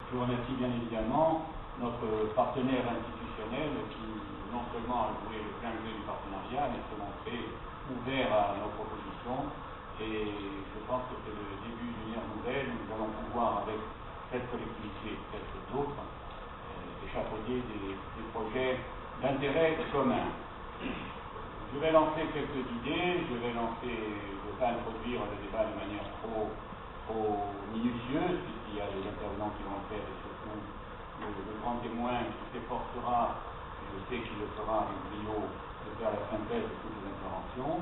Je remercie bien évidemment notre partenaire institutionnel qui non seulement a joué le plein jeu du partenariat, mais s'est montré ouvert à nos propositions. Et je pense que c'est le début d'une ère nouvelle. Nous allons pouvoir, avec cette collectivité et peut-être d'autres, échafauder des projets d'intérêt commun. Je vais lancer quelques idées, je ne vais pas introduire le débat de manière trop minutieuse, puisqu'il y a des intervenants qui vont le faire, et surtout le grand témoin qui s'efforcera, je sais qu'il le fera avec brio, de faire la synthèse de toutes les interventions.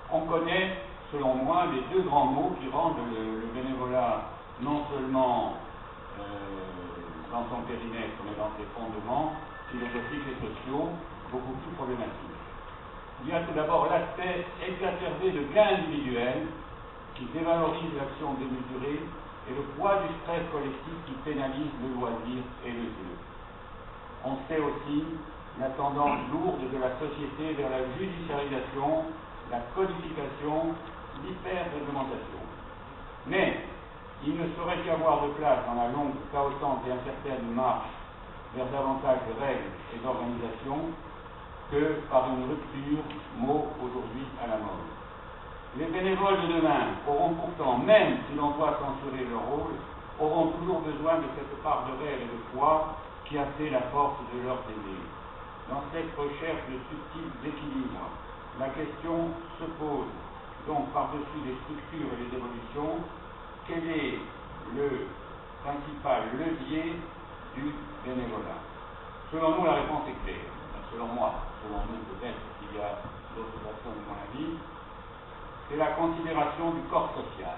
On connaît, selon moi, les deux grands mots qui rendent le bénévolat non seulement dans son périmètre, mais dans ses fondements philosophiques et sociaux, beaucoup plus problématiques. Il y a tout d'abord l'aspect exacerbé de gain individuel qui dévalorise l'action démesurée et le poids du stress collectif qui pénalise le loisir et le jeu. On sait aussi la tendance lourde de la société vers la judiciarisation, la codification, l'hyper-réglementation. Mais il ne saurait y avoir de place dans la longue, chaotique et incertaine marche vers davantage de règles et d'organisation que par une rupture, mot aujourd'hui à la mode. Les bénévoles de demain auront pourtant, même si l'on doit censurer leur rôle, auront toujours besoin de cette part de réel et de foi qui a fait la force de leur désir. Dans cette recherche de subtils équilibres, la question se pose donc par-dessus les structures et les évolutions, quel est le principal levier du bénévolat? Selon nous, la réponse est claire. Selon moi, selon nous peut-être qu'il y a d'autres personnes de mon avis, c'est la considération du corps social,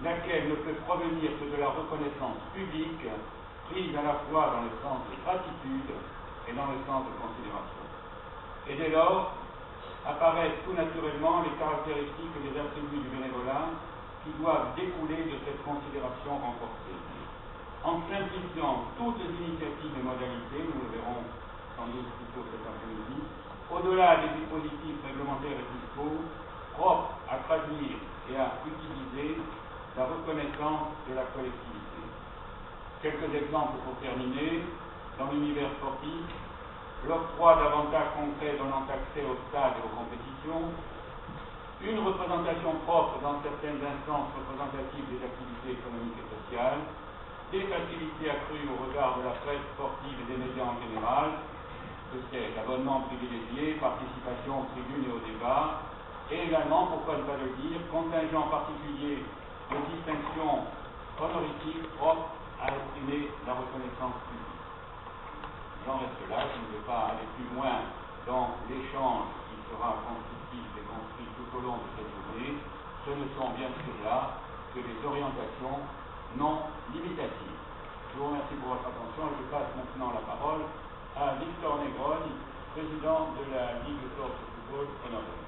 laquelle ne peut provenir que de la reconnaissance publique, prise à la fois dans le sens de gratitude et dans le sens de considération. Et dès lors, apparaissent tout naturellement les caractéristiques et les attributs du bénévolat qui doivent découler de cette considération renforcée. En simplifiant toutes les initiatives et modalités, nous le verrons sans doute plutôt cet après-midi, au-delà des dispositifs réglementaires et fiscaux, propres à traduire et à utiliser la reconnaissance de la collectivité. Quelques exemples pour terminer. Dans l'univers sportif, l'octroi d'avantages concrets donnant accès aux stades et aux compétitions, une représentation propre dans certaines instances représentatives des activités économiques et sociales, des facilités accrues au regard de la presse sportive et des médias en général, que c'est l'abonnement privilégié, participation aux tribunes et aux débats, et également, pourquoi ne pas le dire, contingent particulier de distinction honorifique propre à exprimer la reconnaissance publique. J'en reste là, je ne vais pas aller plus loin dans l'échange qui sera constructif et construit tout au long de cette journée. Ce ne sont bien sûr là que des orientations non limitatives. Je vous remercie pour votre attention et je passe maintenant la parole à Victor Negroni, président de la Ligue de Corse de football honorée.